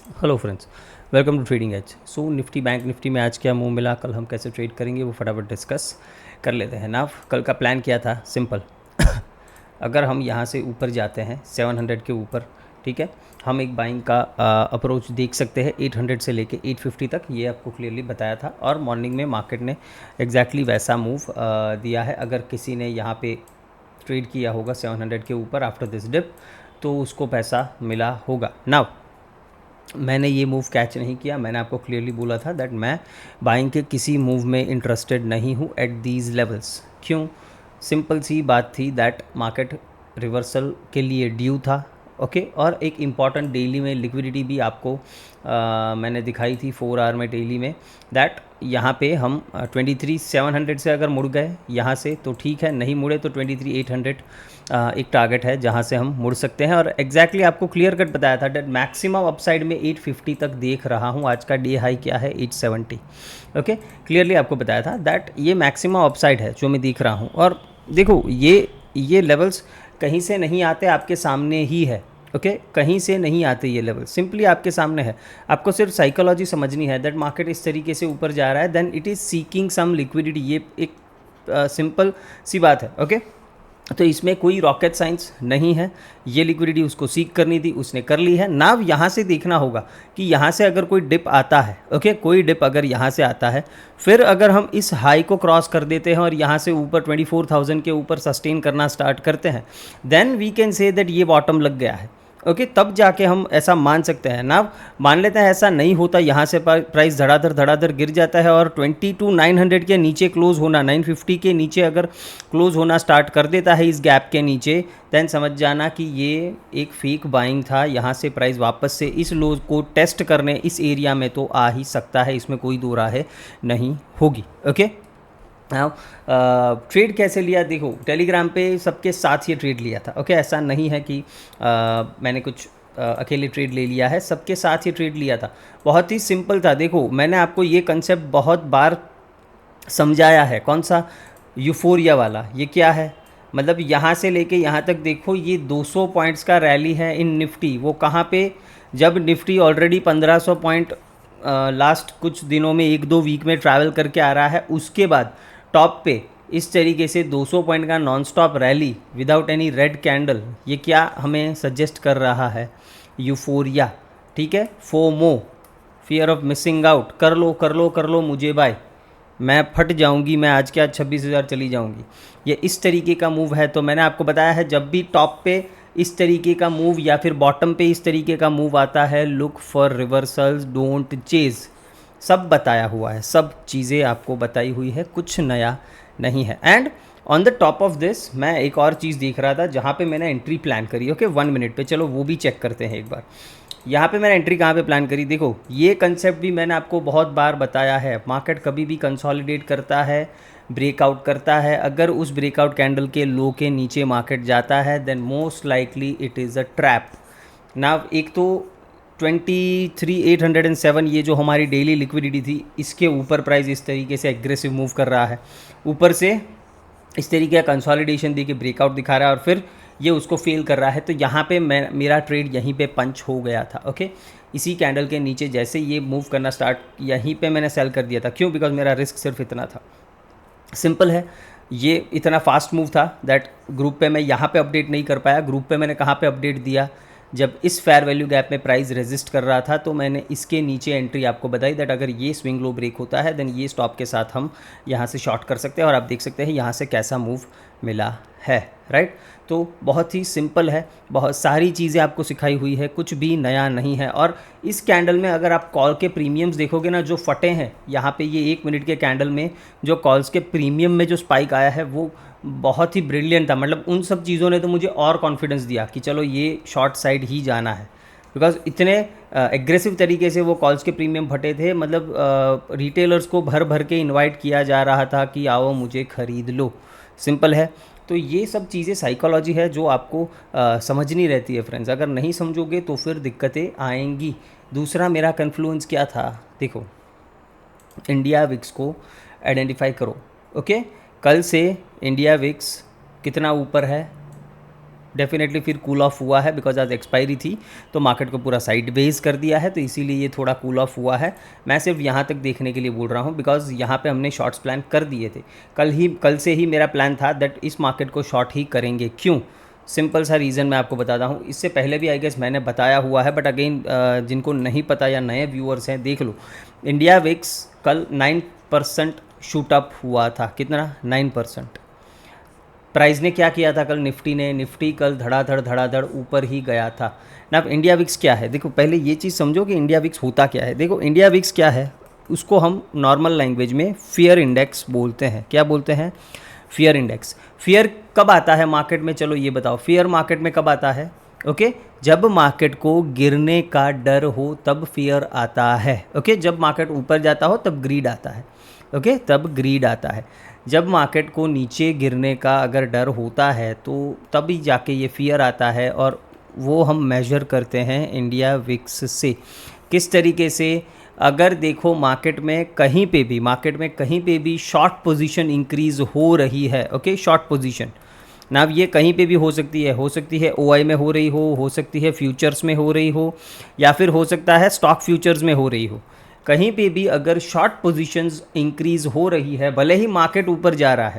Hello friends, welcome to trading edge. So Nifty bank Nifty में आज क्या move मिला, कल हम कैसे ट्रेड करेंगे वो फटाफट डिस्कस कर लेते हैं ना। कल का प्लान क्या था, सिंपल। अगर हम यहाँ से ऊपर जाते हैं 700 के ऊपर, ठीक है, हम एक बाइंग का अप्रोच देख सकते हैं 800 से लेके 850 तक, ये आपको क्लियरली बताया था। और मॉर्निंग में मार्केट ने एग्जैक्टली वैसा मूव दिया है। अगर किसी ने यहाँ पे ट्रेड किया होगा 700 के ऊपर आफ्टर दिस डिप, तो उसको पैसा मिला होगा। नाउ मैंने ये मूव कैच नहीं किया। मैंने आपको क्लियरली बोला था दैट मैं बाइंग के किसी मूव में इंटरेस्टेड नहीं हूँ एट दीज लेवल्स। क्यों? सिंपल सी बात थी दैट मार्केट रिवर्सल के लिए ड्यू था। ओके और एक इम्पॉर्टेंट डेली में लिक्विडिटी भी आपको मैंने दिखाई थी 4 आवर में डेली में, दैट यहाँ पे हम 23,700 से अगर मुड़ गए यहाँ से तो ठीक है, नहीं मुड़े तो 23,800 एक टारगेट है जहाँ से हम मुड़ सकते हैं। और एग्जैक्टली आपको क्लियर कट बताया था डेट मैक्सिमम अपसाइड में 850 तक देख रहा हूँ। आज का डे हाई क्या है, 870। ओके, क्लियरली आपको बताया था दैट ये मैक्सिमम अपसाइड है जो मैं देख रहा हूँ। और देखो ये लेवल्स कहीं से नहीं आते, आपके सामने ही है। ओके कहीं से नहीं आते ये लेवल, सिंपली आपके सामने है। आपको सिर्फ साइकोलॉजी समझनी है दैट मार्केट इस तरीके से ऊपर जा रहा है, then it is seeking some liquidity. ये एक सिंपल सी बात है। ओके तो इसमें कोई रॉकेट साइंस नहीं है। ये लिक्विडिटी उसको सीक करनी थी, उसने कर ली है। नाव यहाँ से देखना होगा कि यहाँ से अगर कोई डिप आता है, ओके कोई डिप अगर यहाँ से आता है, फिर अगर हम इस हाई को क्रॉस कर देते हैं और यहाँ से ऊपर 24,000 के ऊपर सस्टेन करना स्टार्ट करते हैं, then we can say that ये बॉटम लग गया है। ओके तब जाके हम ऐसा मान सकते हैं ना। मान लेते हैं ऐसा नहीं होता, यहाँ से प्राइस धड़ाधड़ गिर जाता है और 22,900 के नीचे क्लोज होना, 950 के नीचे अगर क्लोज होना स्टार्ट कर देता है इस गैप के नीचे, देन समझ जाना कि ये एक फेक बाइंग था। यहाँ से प्राइस वापस से इस लो को टेस्ट करने इस एरिया में तो आ ही सकता है, इसमें कोई दो राह नहीं होगी। ओके ट्रेड कैसे लिया, देखो टेलीग्राम पे सबके साथ ये ट्रेड लिया था। ओके ऐसा नहीं है कि मैंने कुछ अकेले ट्रेड ले लिया है, सबके साथ ये ट्रेड लिया था। बहुत ही सिंपल था। देखो मैंने आपको ये कंसेप्ट बहुत बार समझाया है। कौन सा? यूफोरिया वाला। ये क्या है, मतलब यहाँ से लेके यहाँ तक देखो, ये 200 पॉइंट्स का रैली है इन निफ्टी। वो कहाँ पे? जब निफ्टी ऑलरेडी 1500 पॉइंट लास्ट कुछ दिनों में 1-2 वीक में ट्रैवल करके आ रहा है, उसके बाद टॉप पे इस तरीके से 200 पॉइंट का non stop rally without any red candle. ये क्या हमें सजेस्ट कर रहा है? यूफोरिया। ठीक है, FOMO, fear of missing out. कर लो कर लो कर लो मुझे बाय, मैं फट जाऊंगी, मैं आज के आज 26,000 चली जाऊंगी। ये इस तरीके का मूव है। तो मैंने आपको बताया है जब भी टॉप पे इस तरीके का मूव या फिर बॉटम पे इस तरीके का मूव आता है, look for reversals, don't chase. सब बताया हुआ है, सब चीज़ें आपको बताई हुई है, कुछ नया नहीं है। And on the top of this मैं एक और चीज़ देख रहा था जहाँ पे मैंने एंट्री प्लान करी। ओके 1 मिनट पे, चलो वो भी चेक करते हैं एक बार। यहाँ पे मैंने एंट्री कहाँ पे प्लान करी, देखो ये कंसेप्ट भी मैंने आपको बहुत बार बताया है। मार्केट कभी भी कंसोलिडेट करता है, ब्रेकआउट करता है, अगर उस ब्रेकआउट कैंडल के लो के नीचे मार्केट जाता है, then most likely it is a trap. ना एक तो 23,807 ये जो हमारी डेली लिक्विडिटी थी, इसके ऊपर प्राइस इस तरीके से एग्रेसिव मूव कर रहा है, ऊपर से इस तरीके का कंसोलिडेशन दे के ब्रेकआउट दिखा रहा है और फिर ये उसको फेल कर रहा है। तो यहाँ पे मैं मेरा ट्रेड यहीं पे पंच हो गया था। ओके इसी कैंडल के नीचे जैसे ये मूव करना स्टार्ट, यहीं पे मैंने सेल कर दिया था। क्यों? बिकॉज मेरा रिस्क सिर्फ इतना था। सिंपल है, ये इतना फास्ट मूव था दैट ग्रुप पे मैं यहाँ पे अपडेट नहीं कर पाया। ग्रुप पे मैंने कहाँ पे अपडेट दिया? जब इस फेयर वैल्यू गैप में प्राइस रेजिस्ट कर रहा था, तो मैंने इसके नीचे एंट्री आपको बताई दैट अगर ये स्विंग लो ब्रेक होता है, देन ये स्टॉप के साथ हम यहाँ से शॉर्ट कर सकते हैं। और आप देख सकते हैं यहाँ से कैसा मूव मिला है, राइट। तो बहुत ही सिंपल है, बहुत सारी चीज़ें आपको सिखाई हुई है, कुछ भी नया नहीं है। और इस कैंडल में अगर आप कॉल के प्रीमियम्स देखोगे ना, जो फटे हैं यहाँ पे, ये 1 मिनट के कैंडल में जो कॉल्स के प्रीमियम में जो स्पाइक आया है वो बहुत ही ब्रिलियंट था। मतलब उन सब चीज़ों ने तो मुझे और कॉन्फिडेंस दिया कि चलो ये शॉर्ट साइड ही जाना है, बिकॉज इतने एग्रेसिव तरीके से वो कॉल्स के प्रीमियम फटे थे। मतलब रिटेलर्स को भर भर के इनवाइट किया जा रहा था कि आओ मुझे ख़रीद लो। सिंपल है। तो ये सब चीज़ें साइकोलॉजी है जो आपको समझनी रहती है फ्रेंड्स। अगर नहीं समझोगे तो फिर दिक्कतें आएंगी। दूसरा मेरा कन्फ्लुएंस क्या था, देखो इंडिया विक्स को आइडेंटिफाई करो। ओके कल से इंडिया विक्स कितना ऊपर है? डेफिनेटली फिर कूल ऑफ हुआ है, बिकॉज आज एक्सपायरी थी तो मार्केट को पूरा साइड बेस कर दिया है, तो इसीलिए ये थोड़ा कूल ऑफ हुआ है। मैं सिर्फ यहाँ तक देखने के लिए बोल रहा हूँ, बिकॉज यहाँ पे हमने शॉर्ट्स प्लान कर दिए थे। कल से ही मेरा प्लान था दैट इस मार्केट को शॉर्ट ही करेंगे। क्यों? सिंपल सा रीज़न मैं आपको बताता हूँ। इससे पहले भी आई गेस मैंने बताया हुआ है, बट अगेन जिनको नहीं पता या नए व्यूअर्स हैं देख लो। इंडिया विक्स कल 9% शूटअप हुआ था। कितना? 9%। प्राइस ने क्या किया था कल? निफ्टी कल धड़ाधड़ ऊपर ही गया था ना। अब इंडिया विक्स क्या है, देखो पहले ये चीज़ समझो कि इंडिया विक्स होता क्या है। देखो इंडिया विक्स क्या है, उसको हम नॉर्मल लैंग्वेज में फियर इंडेक्स बोलते हैं। क्या बोलते हैं? Fear index. फियर कब आता है मार्केट में? चलो ये बताओ, फियर मार्केट में कब आता है? ओके, जब मार्केट को गिरने का डर हो तब फियर आता है। ओके, जब मार्केट ऊपर जाता हो तब ग्रीड आता है। ओके, तब ग्रीड आता है। जब मार्केट को नीचे गिरने का अगर डर होता है तो तभी जाके ये फियर आता है, और वो हम मेजर करते हैं इंडिया विक्स से। किस तरीके से? अगर देखो मार्केट में कहीं पे भी शॉर्ट पोजीशन इंक्रीज़ हो रही है। ओके, शॉर्ट पोजीशन ना, अब ये कहीं पे भी हो सकती है ओआई में हो सकती है फ्यूचर्स में हो रही हो, या फिर हो सकता है स्टॉक फ्यूचर्स में हो रही हो। कहीं पे भी अगर शॉर्ट पोजीशंस इंक्रीज़ हो रही है, भले ही मार्केट ऊपर जा रहा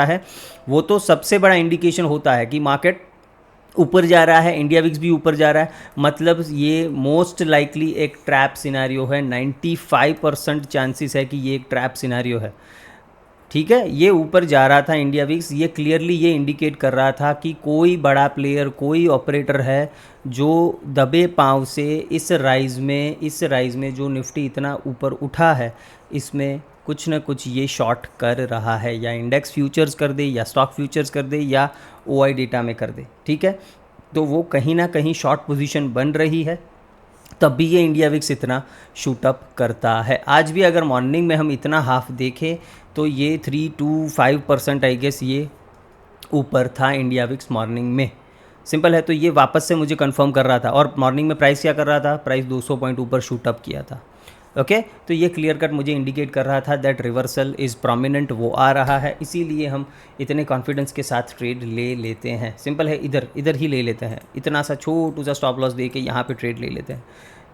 है, वो तो सबसे बड़ा इंडिकेशन होता है कि मार्केट ऊपर जा रहा है, इंडिया विक्स भी ऊपर जा रहा है, मतलब ये मोस्ट लाइकली एक ट्रैप सिनेरियो है। 95% चांसेस है कि ये एक ट्रैप सिनेरियो है। ठीक है, ये ऊपर जा रहा था इंडिया विक्स, ये क्लियरली ये इंडिकेट कर रहा था कि कोई बड़ा प्लेयर, कोई ऑपरेटर है जो दबे पांव से इस राइज़ में जो निफ्टी इतना ऊपर उठा है, इसमें कुछ ना कुछ ये शॉर्ट कर रहा है, या इंडेक्स फ्यूचर्स कर दे, या स्टॉक फ्यूचर्स कर दे, या ओआई डेटा में कर दे। ठीक है, तो वो कहीं ना कहीं शॉर्ट पोजीशन बन रही है, तब भी ये इंडिया विक्स इतना शूटअप करता है। आज भी अगर मॉर्निंग में हम इतना हाफ देखें तो ये 3 to 5% आई गेस ये ऊपर था इंडिया विक्स मॉर्निंग में। सिंपल है, तो ये वापस से मुझे कंफर्म कर रहा था, और मॉर्निंग में प्राइस क्या कर रहा था? प्राइस 200 पॉइंट ऊपर शूटअप किया था। ओके, तो ये क्लियर कट मुझे इंडिकेट कर रहा था दैट रिवर्सल इज़ प्रोमिनेंट, वो आ रहा है, इसीलिए हम इतने कॉन्फिडेंस के साथ ट्रेड ले लेते हैं। सिंपल है, इधर ही ले लेते हैं, इतना सा छोटू सा स्टॉप लॉस दे के यहाँ पे ट्रेड ले लेते हैं।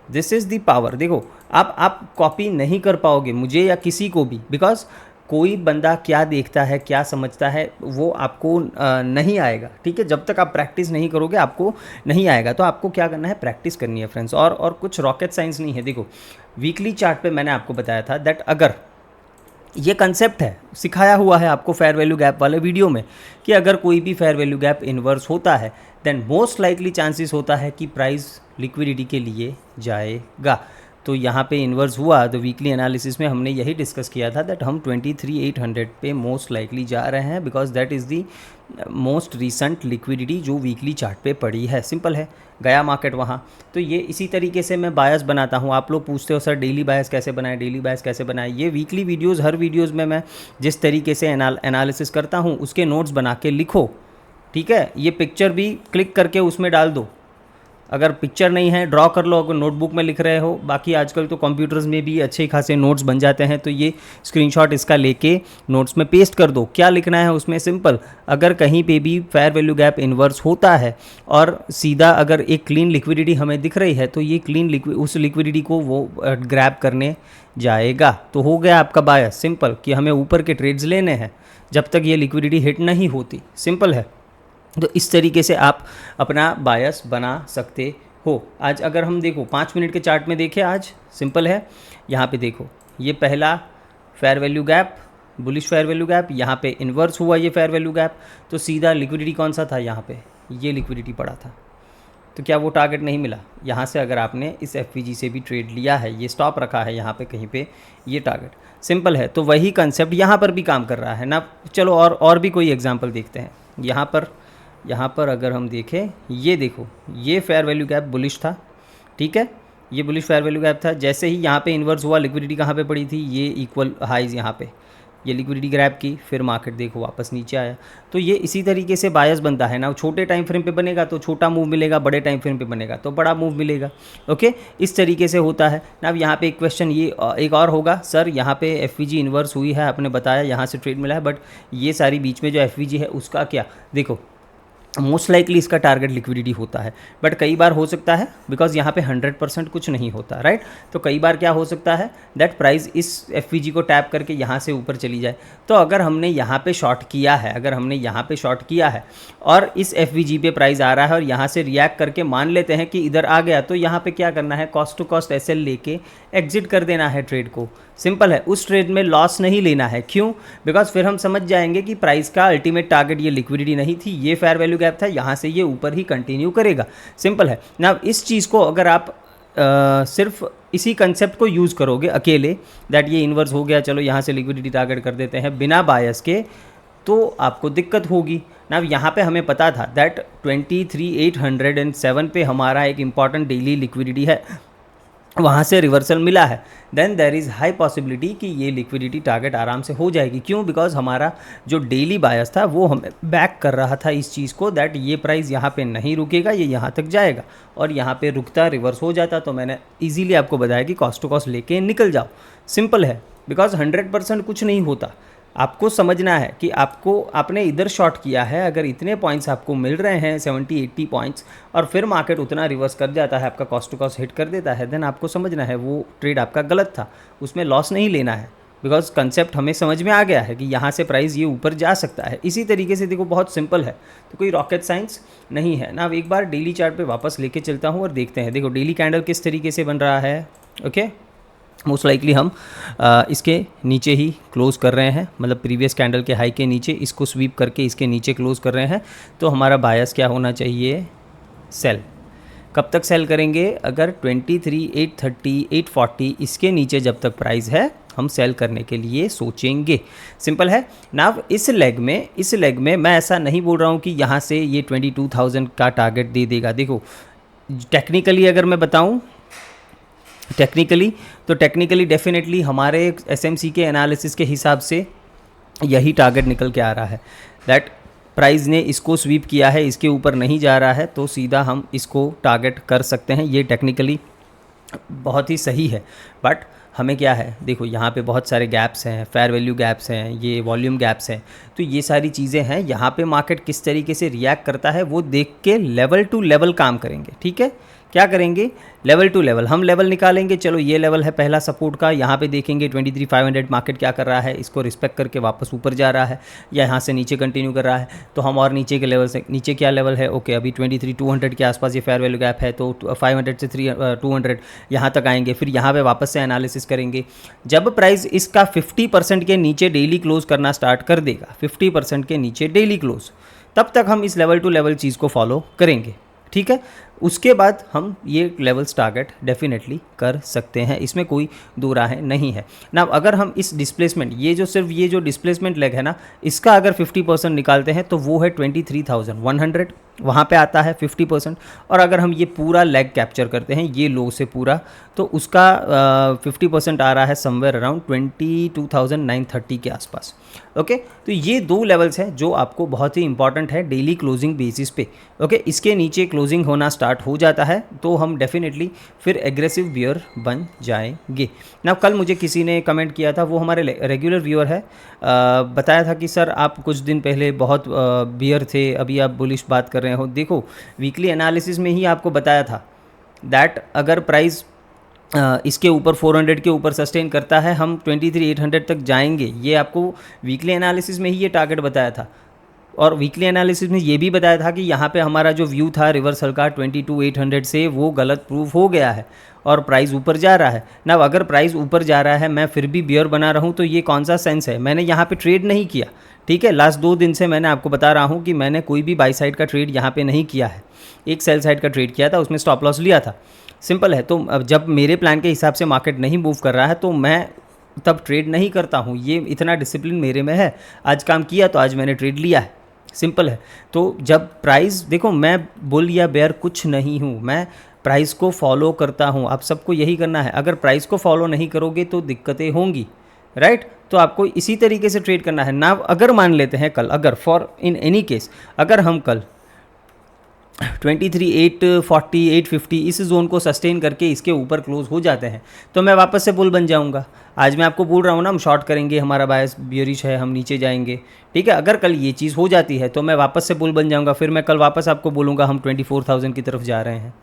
This is the power. देखो आप कॉपी नहीं कर पाओगे मुझे या किसी को भी, बिकॉज कोई बंदा क्या देखता है, क्या समझता है, वो आपको नहीं आएगा। ठीक है, जब तक आप प्रैक्टिस नहीं करोगे आपको नहीं आएगा। तो आपको क्या करना है? प्रैक्टिस करनी है फ्रेंड्स, और कुछ रॉकेट साइंस नहीं है। देखो वीकली चार्ट पे मैंने आपको बताया था दैट अगर ये कंसेप्ट है, सिखाया हुआ है आपको फेयर वैल्यू गैप वाले वीडियो में, कि अगर कोई भी फेयर वैल्यू गैप इन्वर्स होता है देन मोस्ट लाइकली चांसेस होता है कि प्राइस लिक्विडिटी के लिए जाएगा। तो यहाँ पे इन्वर्स हुआ, तो वीकली एनालिसिस में हमने यही डिस्कस किया था दैट हम 23,800 पे मोस्ट लाइकली जा रहे हैं, because that is the most recent liquidity जो वीकली चार्ट पे पड़ी है। सिंपल है, गया मार्केट वहाँ। तो ये इसी तरीके से मैं बायस बनाता हूँ। आप लोग पूछते हो सर डेली बायस कैसे बनाए, ये वीकली वीडियोज़, हर वीडियोज़ में मैं जिस तरीके से एनालिसिस करता हूँ उसके नोट्स बना के लिखो। ठीक है, ये पिक्चर भी क्लिक करके उसमें डाल दो, अगर पिक्चर नहीं है ड्रॉ कर लो, अगर नोटबुक में लिख रहे हो। बाकी आजकल तो कंप्यूटर्स में भी अच्छे खासे नोट्स बन जाते हैं, तो ये स्क्रीनशॉट इसका लेके नोट्स में पेस्ट कर दो। क्या लिखना है उसमें? सिंपल, अगर कहीं पे भी फेयर वैल्यू गैप इन्वर्स होता है और सीधा अगर एक क्लीन लिक्विडिटी हमें दिख रही है, तो ये क्लीन उस लिक्विडिटी को वो ग्रैब करने जाएगा। तो हो गया आपका बायस सिंपल, कि हमें ऊपर के ट्रेड्स लेने हैं जब तक ये लिक्विडिटी हिट नहीं होती। सिंपल है, तो इस तरीके से आप अपना बायस बना सकते हो। आज अगर हम देखो 5 मिनट के चार्ट में देखें, आज सिंपल है, यहाँ पे देखो ये पहला fair value gap, bullish fair value gap, यहाँ पे इन्वर्स हुआ ये फेयर वैल्यू गैप, तो सीधा लिक्विडिटी कौन सा था? यहाँ पे ये लिक्विडिटी पड़ा था। तो क्या वो टारगेट नहीं मिला? यहाँ से अगर आपने इस एफवीजी से भी ट्रेड लिया है, ये स्टॉप रखा है यहाँ पे कहीं पे, ये टारगेट। सिंपल है, तो वही कंसेप्ट यहाँ पर भी काम कर रहा है ना। चलो और भी कोई एग्जाम्पल देखते हैं। यहाँ पर अगर हम देखें, ये देखो ये फेयर वैल्यू गैप बुलिश था। ठीक है, ये बुलिश फेयर वैल्यू गैप था। जैसे ही यहाँ पे इन्वर्स हुआ, लिक्विडिटी कहाँ पे पड़ी थी? ये इक्वल हाइज यहाँ पे, ये लिक्विडिटी ग्रैब की, फिर मार्केट देखो वापस नीचे आया। तो ये इसी तरीके से बायस बनता है ना। छोटे टाइम फ्रेम पे बनेगा तो छोटा मूव मिलेगा, बड़े टाइम फ्रेम पे बनेगा तो बड़ा मूव मिलेगा। ओके, इस तरीके से होता है ना। अब यहाँ पे एक क्वेश्चन ये एक और होगा, सर यहाँ पे एफवीजी इन्वर्स हुई है, आपने बताया यहाँ से ट्रेड मिला है, बट ये सारी बीच में जो एफवीजी है उसका क्या? देखो मोस्ट लाइकली इसका टारगेट लिक्विडिटी होता है, बट कई बार हो सकता है बिकॉज यहाँ पे 100% कुछ नहीं होता, राइट। तो कई बार क्या हो सकता है दैट प्राइस इस एफ को टैप करके यहाँ से ऊपर चली जाए। तो अगर हमने यहाँ पे शॉर्ट किया है, अगर हमने यहाँ पे शॉर्ट किया है और इस एफ पे प्राइस आ रहा है और यहाँ से रिएक्ट करके मान लेते हैं कि इधर आ गया, तो यहाँ पे क्या करना है, कॉस्ट टू कॉस्ट एसएल लेके एग्जिट कर देना है ट्रेड को। सिंपल है, उस ट्रेड में लॉस नहीं लेना है। क्यों? बिकॉज फिर हम समझ जाएंगे कि प्राइस का अल्टीमेट टारगेट ये लिक्विडिटी नहीं थी, ये फेयर वैल्यू गैप था, यहाँ से ये ऊपर ही कंटिन्यू करेगा। सिंपल है ना। इस चीज़ को अगर आप सिर्फ इसी कंसेप्ट को यूज़ करोगे अकेले, दैट ये इन्वर्स हो गया, चलो यहाँ से लिक्विडिटी टारगेट कर देते हैं बिना बायस के, तो आपको दिक्कत होगी ना। यहाँ पे हमें पता था दैट 23,807 पे हमारा एक इंपॉर्टेंट डेली लिक्विडिटी है, वहाँ से रिवर्सल मिला है, then there is high possibility कि ये लिक्विडिटी टारगेट आराम से हो जाएगी। क्यों? बिकॉज हमारा जो डेली बायस था वो हमें बैक कर रहा था इस चीज़ को, दैट ये प्राइस यहाँ पे नहीं रुकेगा, ये यहाँ तक जाएगा, और यहाँ पे रुकता रिवर्स हो जाता। तो मैंने इजीली आपको बताया कि कॉस्ट टू कॉस्ट लेके निकल जाओ। सिंपल है, बिकॉज 100% कुछ नहीं होता। आपको समझना है कि आपने इधर शॉर्ट किया है, अगर इतने पॉइंट्स आपको मिल रहे हैं 70-80 पॉइंट्स, और फिर मार्केट उतना रिवर्स कर जाता है, आपका कॉस्ट टू कॉस्ट हिट कर देता है, देन आपको समझना है वो ट्रेड आपका गलत था, उसमें लॉस नहीं लेना है। बिकॉज कंसेप्ट हमें समझ में आ गया है कि यहाँ से प्राइस ये ऊपर जा सकता है। इसी तरीके से देखो, बहुत सिंपल है, तो कोई रॉकेट साइंस नहीं है ना। अब एक बार डेली चार्ट पे वापस लेके चलता हूँ और देखते हैं। देखो डेली कैंडल किस तरीके से बन रहा है। ओके, मोस्ट लाइकली हम इसके नीचे ही क्लोज़ कर रहे हैं, मतलब प्रीवियस कैंडल के हाई के नीचे इसको स्वीप करके इसके नीचे क्लोज़ कर रहे हैं। तो हमारा बायस क्या होना चाहिए? सेल। कब तक सेल करेंगे? अगर 23,830, 840 इसके नीचे जब तक प्राइस है, हम सेल करने के लिए सोचेंगे। सिंपल है ना। इस लेग में मैं ऐसा नहीं बोल रहा हूँ कि यहाँ से ये 22,000 का टारगेट दे देगा। देखो टेक्निकली अगर मैं बताऊँ, टेक्निकली डेफिनेटली हमारे एसएमसी के एनालिसिस के हिसाब से यही टारगेट निकल के आ रहा है, दैट प्राइस ने इसको स्वीप किया है, इसके ऊपर नहीं जा रहा है, तो सीधा हम इसको टारगेट कर सकते हैं। ये टेक्निकली बहुत ही सही है। बट हमें क्या है, देखो यहाँ पे बहुत सारे गैप्स हैं, फेयर वैल्यू गैप्स हैं, ये वॉल्यूम गैप्स हैं, तो ये सारी चीज़ें हैं। यहाँ पे मार्केट किस तरीके से रिएक्ट करता है वो देख के लेवल टू लेवल काम करेंगे। ठीक है, क्या करेंगे? लेवल टू लेवल हम लेवल निकालेंगे। चलो ये लेवल है पहला सपोर्ट का, यहाँ पे देखेंगे 23,500 मार्केट क्या कर रहा है, इसको रिस्पेक्ट करके वापस ऊपर जा रहा है या यहाँ से नीचे कंटिन्यू कर रहा है, तो हम और नीचे के लेवल से, नीचे क्या लेवल है? ओके, अभी 23,200 के आसपास ये फेयर वैल्यू गैप है, तो 500 से 200 यहाँ तक आएंगे, फिर यहाँ पे वापस से एनालिसिस करेंगे। जब प्राइस इसका 50% के नीचे डेली क्लोज करना स्टार्ट कर देगा, 50% के नीचे डेली क्लोज, तब तक हम इस लेवल टू लेवल चीज़ को फॉलो करेंगे। ठीक है, उसके बाद हम ये लेवल्स टारगेट डेफिनेटली कर सकते हैं, इसमें कोई दो राहें नहीं है ना। अगर हम इस डिस्प्लेसमेंट, ये जो डिस्प्लेसमेंट लेग है ना, इसका अगर 50% निकालते हैं तो वो है 23,100, वहाँ पे आता है 50%। और अगर हम ये पूरा लेग कैप्चर करते हैं, ये लो से पूरा, तो उसका 50% आ रहा है समवेयर अराउंड 22,930 के आसपास। ओके, तो ये दो लेवल्स हैं जो आपको बहुत ही इंपॉर्टेंट है डेली क्लोजिंग बेसिस पे। ओके, इसके नीचे क्लोजिंग होना स्टार्ट हो जाता है तो हम डेफिनेटली फिर एग्रेसिव व्यूअर बन जाएंगे ना। कल मुझे किसी ने कमेंट किया था, वो हमारे रेगुलर व्यूअर है, बताया था कि सर आप कुछ दिन पहले बहुत बियर थे, अभी आप बुलिश बात कर रहे हो। देखो वीकली एनालिसिस में ही आपको बताया था दैट अगर प्राइस इसके ऊपर 400 के ऊपर सस्टेन करता है, हम 23,800 तक जाएंगे। ये आपको वीकली एनालिसिस में ही ये टारगेट बताया था। और वीकली एनालिसिस में ये भी बताया था कि यहाँ पे हमारा जो व्यू था रिवर्सल का 22,800 से, वो गलत प्रूफ हो गया है और प्राइस ऊपर जा रहा है ना। अगर प्राइस ऊपर जा रहा है, मैं फिर भी बियर बना रहा हूँ, तो ये कौन सा सेंस है? मैंने यहाँ पे ट्रेड नहीं किया। ठीक है, लास्ट 2 दिन से मैंने आपको बता रहा हूँ कि मैंने कोई भी बाई साइड का ट्रेड यहाँ पे नहीं किया है। एक सेल साइड का ट्रेड किया था, उसमें स्टॉप लॉस लिया था। सिंपल है। तो अब जब मेरे प्लान के हिसाब से मार्केट नहीं मूव कर रहा है, तो मैं तब ट्रेड नहीं करता हूँ। ये इतना डिसिप्लिन मेरे में है। आज काम किया तो आज मैंने ट्रेड लिया है। सिंपल है। तो जब प्राइस, देखो मैं बुल या बेयर कुछ नहीं हूँ, मैं प्राइस को फॉलो करता हूँ। आप सबको यही करना है। अगर प्राइस को फॉलो नहीं करोगे तो दिक्कतें होंगी, राइट। तो आपको इसी तरीके से ट्रेड करना है ना। अगर मान लेते हैं कल, अगर फॉर इन एनी केस, अगर हम कल 23,840 850 इस जोन को सस्टेन करके इसके ऊपर क्लोज हो जाते हैं तो मैं वापस से बुल बन जाऊंगा। आज मैं आपको बोल रहा हूँ ना, हम शॉर्ट करेंगे, हमारा बायस बियरिश है, हम नीचे जाएंगे, ठीक है। अगर कल ये चीज़ हो जाती है तो मैं वापस से बुल बन जाऊंगा, फिर मैं कल वापस आपको बोलूँगा हम 24,000 की तरफ जा रहे हैं,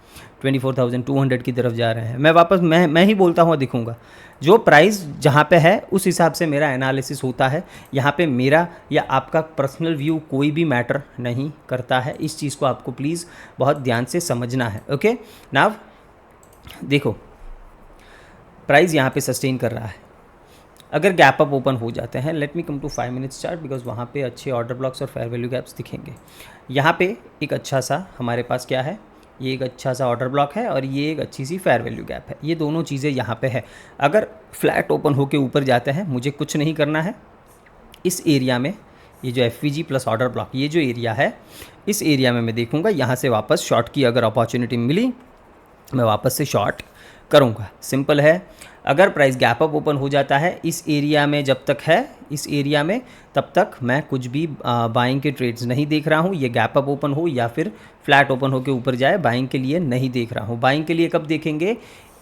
24,200 की तरफ जा रहे हैं। मैं वापस मैं ही बोलता हुआ दिखूंगा। जो प्राइस जहाँ पे है उस हिसाब से मेरा एनालिसिस होता है। यहाँ पे मेरा या आपका पर्सनल व्यू कोई भी मैटर नहीं करता है। इस चीज़ को आपको प्लीज़ बहुत ध्यान से समझना है। ओके, नाउ देखो प्राइस यहाँ पे सस्टेन कर रहा है। अगर गैप अप ओपन हो जाते हैं, let me come to 5 minutes chart, because वहाँ पे अच्छे ऑर्डर ब्लॉक्स और फेयर वैल्यू गैप्स दिखेंगे। यहाँ पे एक अच्छा सा हमारे पास क्या है, ये एक अच्छा सा ऑर्डर ब्लॉक है और ये एक अच्छी सी फेयर वैल्यू गैप है। ये दोनों चीज़ें यहाँ पे है। अगर फ्लैट ओपन होके ऊपर जाते हैं, मुझे कुछ नहीं करना है। इस एरिया में ये जो एफ प्लस ऑर्डर ब्लॉक, ये जो एरिया है, इस एरिया में मैं देखूँगा यहाँ से वापस शॉर्ट की अगर अपॉर्चुनिटी मिली, मैं वापस से शॉर्ट करूँगा। सिंपल है। अगर प्राइस गैप अप ओपन हो जाता है इस एरिया में, जब तक है इस एरिया में, तब तक मैं कुछ भी बाइंग के ट्रेड्स नहीं देख रहा हूँ। ये गैप अप ओपन हो या फिर फ्लैट ओपन हो के ऊपर जाए, बाइंग के लिए नहीं देख रहा हूँ। बाइंग के लिए कब देखेंगे,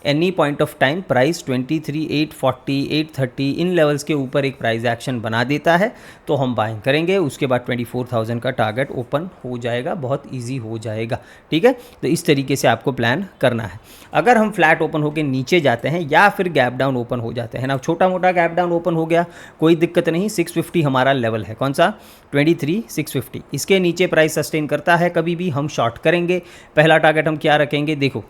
any point of time price 23,840 830 in levels के ऊपर एक प्राइस एक्शन बना देता है तो हम बाइंग करेंगे। उसके बाद 24,000 का टारगेट ओपन हो जाएगा, बहुत इजी हो जाएगा, ठीक है। तो इस तरीके से आपको प्लान करना है। अगर हम फ्लैट ओपन होकर नीचे जाते हैं या फिर गैप डाउन ओपन हो जाते हैं ना, छोटा मोटा गैप डाउन ओपन हो गया कोई दिक्कत नहीं। 650 हमारा लेवल है, कौन सा, 23,650। इसके नीचे प्राइस सस्टेन करता है कभी भी हम शॉर्ट करेंगे। पहला टारगेट हम क्या रखेंगे, देखो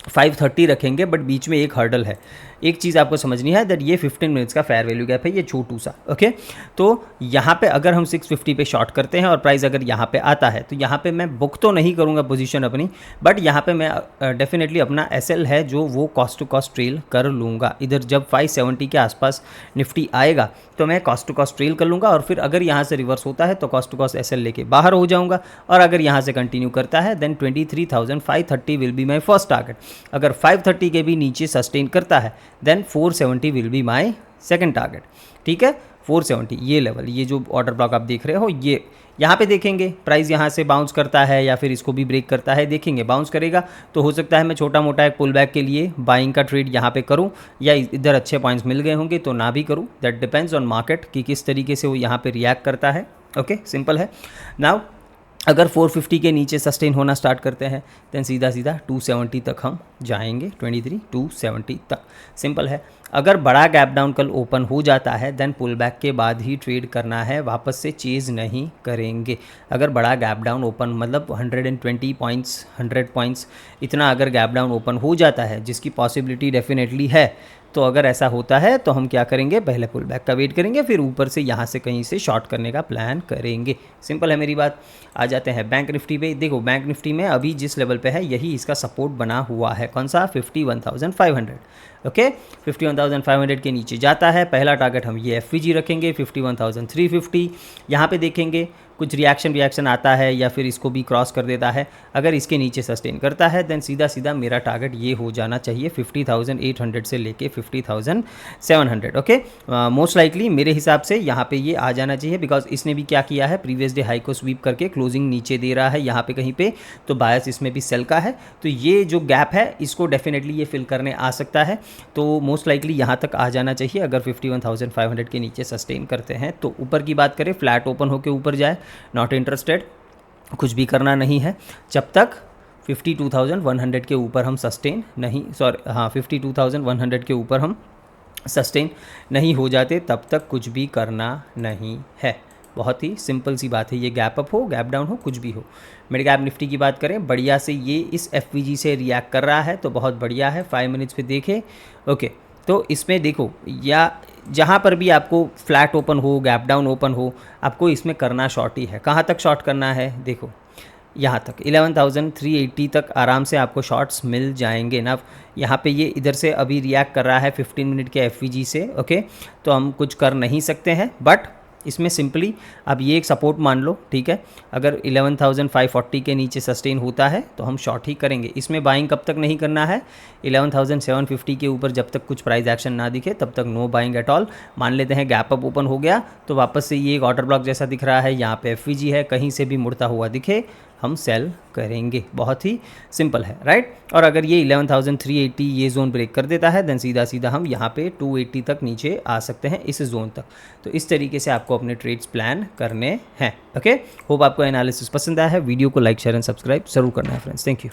530 रखेंगे, बट बीच में एक हर्डल है। एक चीज़ आपको समझनी है दैट ये 15 मिनट्स का फेयर वैल्यू गैप है, ये छोटू सा। ओके, तो यहाँ पे अगर हम 650 पे शॉर्ट करते हैं और प्राइस अगर यहाँ पे आता है तो यहाँ पे मैं बुक तो नहीं करूँगा पोजीशन अपनी, बट यहाँ पे मैं डेफिनेटली अपना एसएल है जो वो कॉस्ट टू कॉस्ट ट्रेल कर लूँगा। इधर जब 570 के आसपास निफ्टी आएगा तो मैं कॉस्ट टू कॉस्ट ट्रेल कर लूँगा और फिर अगर यहाँ से रिवर्स होता है तो कॉस्ट टू कॉस्ट एसएल लेके बाहर हो जाऊँगा। और अगर यहाँ से कंटिन्यू करता है then 23,530 will be my first target. अगर 530 के भी नीचे सस्टेन करता है then 470 will be my second target, ठीक है। 470 ये लेवल, ये जो ऑर्डर ब्लॉक आप देख रहे हो, ये यहाँ पे देखेंगे प्राइस यहाँ से बाउंस करता है या फिर इसको भी ब्रेक करता है, देखेंगे बाउंस करेगा तो हो सकता है मैं छोटा मोटा एक पुल बैक के लिए बाइंग का ट्रेड यहाँ पे करूँ, या इधर अच्छे पॉइंट्स मिल गए होंगे तो ना भी करूँ। दैट डिपेंड्स ऑन मार्केट कि किस तरीके से वो यहाँ पे रिएक्ट करता है। ओके, सिंपल है। नाउ अगर 450 के नीचे सस्टेन होना स्टार्ट करते हैं देन सीधा सीधा 270 तक हम जाएंगे, 270 तक। सिंपल है। अगर बड़ा गैप डाउन कल ओपन हो जाता है देन पुल बैक के बाद ही ट्रेड करना है, वापस से चेज़ नहीं करेंगे। अगर बड़ा गैप डाउन ओपन मतलब 120 पॉइंट्स 100 पॉइंट्स इतना अगर गैप डाउन ओपन हो जाता है, जिसकी पॉसिबिलिटी डेफिनेटली है, तो अगर ऐसा होता है तो हम क्या करेंगे, पहले पुल बैक का वेट करेंगे, फिर ऊपर से यहाँ से कहीं से शॉर्ट करने का प्लान करेंगे। सिंपल है मेरी बात। आ जाते हैं बैंक निफ्टी पे। देखो बैंक निफ्टी में अभी जिस लेवल पे है यही इसका सपोर्ट बना हुआ है, कौन सा, 51,500। ओके, 51,500 के नीचे जाता है, पहला टारगेट हम ये एफ रखेंगे 51,350। यहाँ पे देखेंगे कुछ रिएक्शन आता है या फिर इसको भी क्रॉस कर देता है। अगर इसके नीचे सस्टेन करता है देन सीधा सीधा मेरा टारगेट ये हो जाना चाहिए 50,800 से लेके 50,700। ओके, मोस्ट लाइकली मेरे हिसाब से यहाँ पे ये आ जाना चाहिए, बिकॉज इसने भी क्या किया है, प्रीवियस डे हाई को स्वीप करके क्लोजिंग नीचे दे रहा है यहाँ पे कहीं पे, तो बायस इसमें भी सेल का है, तो ये जो गैप है इसको डेफिनेटली ये फिल करने आ सकता है। तो मोस्ट लाइकली यहाँ तक आ जाना चाहिए अगर 51,500 के नीचे सस्टेन करते हैं तो। ऊपर की बात करें, फ्लैट ओपन होकर ऊपर जाए, नॉट इंटरेस्टेड, कुछ भी करना नहीं है जब तक 52,100 के ऊपर हम सस्टेन नहीं, 52,100 के ऊपर हम सस्टेन नहीं हो जाते, तब तक कुछ भी करना नहीं है। बहुत ही सिंपल सी बात है। ये गैप अप हो, गैप डाउन हो, कुछ भी हो। मिड कैप निफ्टी की बात करें, बढ़िया से ये इस एफवीजी से रिएक्ट कर रहा है तो बहुत बढ़िया है। 5 मिनट्स पे देखें। ओके, तो इसमें देखो, या जहाँ पर भी आपको फ्लैट ओपन हो, गैप डाउन ओपन हो, आपको इसमें करना शॉर्ट ही है। कहाँ तक शॉर्ट करना है, देखो यहाँ तक 11,380 तक आराम से आपको शॉर्ट्स मिल जाएंगे ना। यहाँ पे ये इधर से अभी रिएक्ट कर रहा है 15 मिनट के एफवीजी से। ओके, तो हम कुछ कर नहीं सकते हैं, बट इसमें सिंपली अब ये एक सपोर्ट मान लो, ठीक है। अगर 11,540 के नीचे सस्टेन होता है तो हम शॉर्ट ही करेंगे। इसमें बाइंग कब तक नहीं करना है, 11,750 के ऊपर जब तक कुछ प्राइस एक्शन ना दिखे तब तक नो बाइंग एट ऑल। मान लेते हैं गैप अप ओपन हो गया तो वापस से ये एक ऑर्डर ब्लॉक जैसा दिख रहा है, यहाँ पे एफवीजी है, कहीं से भी मुड़ता हुआ दिखे हम सेल करेंगे। बहुत ही सिंपल है, राइट। और अगर ये 11,380 ये जोन ब्रेक कर देता है देन सीधा सीधा हम यहाँ पे 280 तक नीचे आ सकते हैं, इस जोन तक। तो इस तरीके से आपको अपने ट्रेड्स प्लान करने हैं। ओके, होप आपको एनालिसिस पसंद आया है। वीडियो को लाइक शेयर एंड सब्सक्राइब जरूर करना है फ्रेंड्स। Thank you.